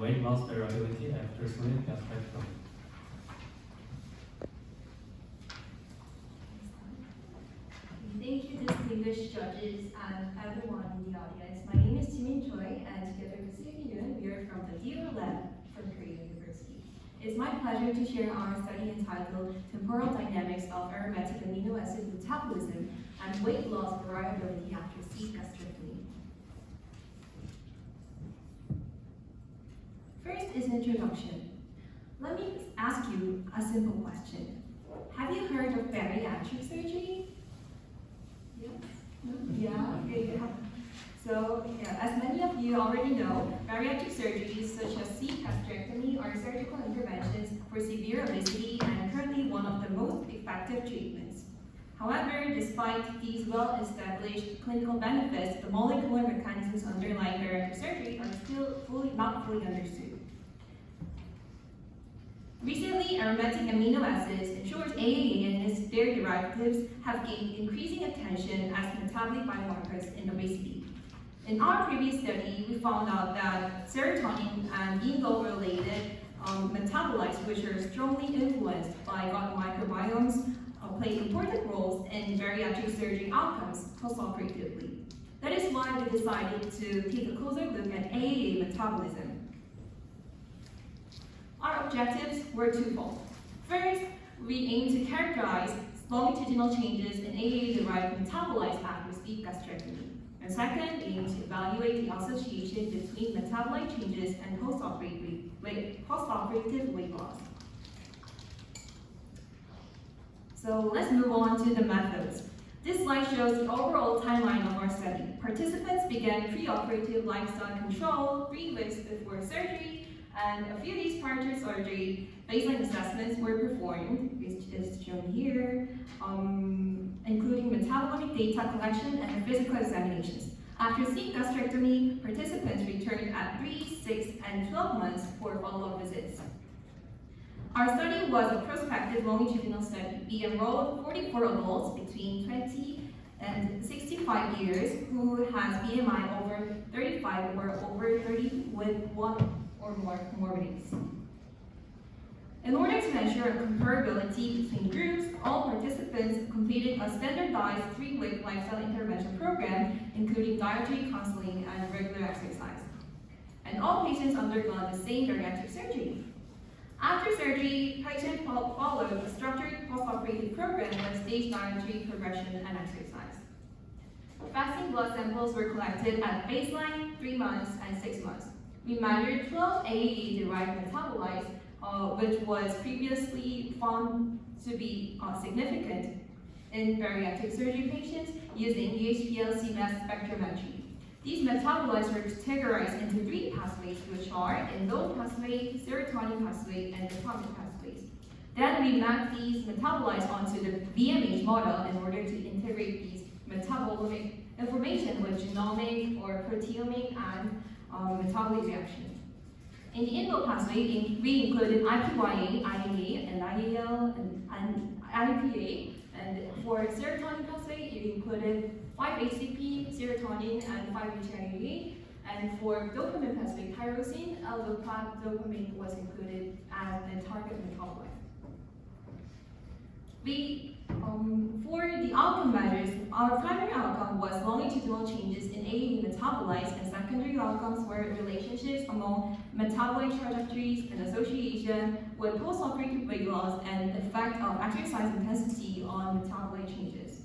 weight loss variability after sleep gastrectomy. Thank you, distinguished judges and everyone in the audience. My name is Jimin Choi, and together with Soo Yoon, we are from the DiOR lab from Korea University. It's my pleasure to share our study entitled Temporal Dynamics of Aromatic Amino Acid Metabolism and Weight Loss Variability After Sleep Gastrectomy. First is introduction. Let me ask you a simple question. Have you heard of bariatric surgery? Yes? No? Yeah, okay, yeah. So, as many of you already know, bariatric surgeries such as sleep gastrectomy are surgical interventions for severe obesity and currently one of the most effective treatments. However, despite these well-established clinical benefits, the molecular mechanisms underlying bariatric surgery are still not fully understood. Recently, aromatic amino acids, in short AAA and their derivatives, have gained increasing attention as metabolic biomarkers in obesity. In our previous study, we found out that serotonin and indole-related metabolites, which are strongly influenced by gut microbiomes, play important roles in bariatric surgery outcomes postoperatively. That is why we decided to take a closer look at AAA metabolism. Our objectives were twofold. First, we aim to characterize longitudinal changes in AAA-derived metabolites after sleep gastrectomy. And second, we aim to evaluate the association between metabolite changes and postoperative weight loss. So let's move on to the methods. This slide shows the overall timeline of our study. Participants began preoperative lifestyle control 3 weeks before surgery, and a few days prior to surgery, baseline assessments were performed, which is shown here, including metabolic data collection and physical examinations. After sleep gastrectomy, participants returned at 3, 6, and 12 months for follow-up visits. Our study was a prospective longitudinal study. We enrolled 44 adults between 20 and 65 years who has BMI over 35 or over 30 with 1 or more comorbidities. In order to ensure comparability between groups, all participants completed a standardized 3-week lifestyle intervention program, including dietary counseling and regular exercise. And all patients undergone the same bariatric surgery. After surgery, patients followed a structured postoperative program with staged dietary progression and exercise. Fasting blood samples were collected at baseline, 3 months, and 6 months. We measured 12 AAA-derived metabolites, which was previously found to be significant in bariatric surgery patients using UHPLC-mass spectrometry. These metabolites were categorized into 3 pathways, which are indole pathway, serotonin pathway, and dopamine pathways. Then we mapped these metabolites onto the VMH model in order to integrate these metabolic information with genomic or proteomic and metabolic reaction. In the indole pathway, we included IPYA, IAA, and IAL, and IPA. And for serotonin pathway, we included 5-HTP, serotonin, and 5-HIAA. And for dopamine pathway, tyrosine, L-dopa, dopamine was included as the target metabolite. For the outcome measures, our primary outcome was longitudinal changes in AAA metabolites, and secondary outcomes were relationships among metabolite trajectories and association with postoperative weight loss and effect of exercise intensity on metabolite changes.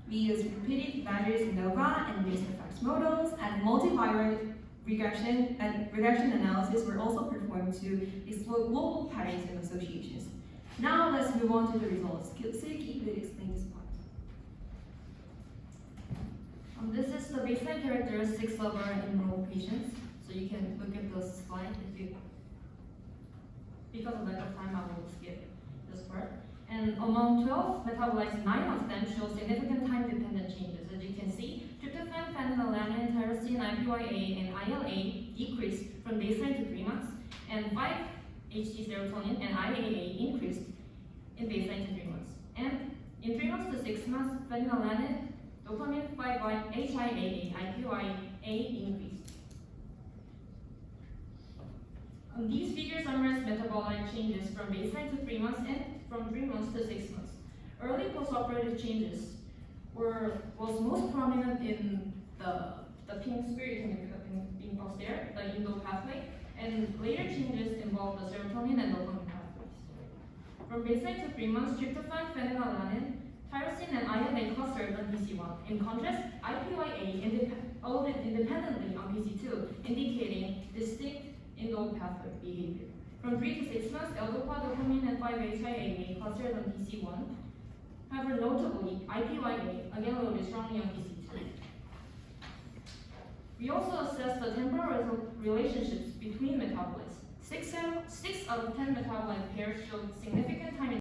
We used repeated measures in ANOVA and base effects models, and multivariate regression analysis were also performed to explore global patterns and associations. Now let's move on to the results. Silky, please explain this part. This is the baseline characteristics of our enrolled patients. So you can look at those slides because of lack of time, I will skip this part. And among 12 metabolites, 9 of them show significant time-dependent changes. As you can see, tryptophan, phenylalanine, tyrosine, IPYA, and ILA decreased from baseline to 3 months, and 5-HT serotonin and IAA increased in baseline to 3 months. And in 3 months to 6 months, phenylalanine, dopamine, 5-HIAA, IPYA increased. These figures summarize metabolic changes from baseline to 3 months and from 3 months to 6 months. Early postoperative changes was most prominent in the pink square you can being box there, the Indo pathway, and later changes involved the serotonin and dopamine pathways. From baseline to 3 months, tryptophan, phenylalanine, tyrosine, and INA clustered on PC1. In contrast, IPYA independently on PC2, indicating distinct Indo pathway behavior. From 3 to 6 months, L-DOPA, dopamine, and 5-HIAA clustered on PC1. However, notably, IPYA again loaded strongly on PC2. We also assessed the temporal relationships between metabolites. 6 out of 10 metabolite pairs showed significant time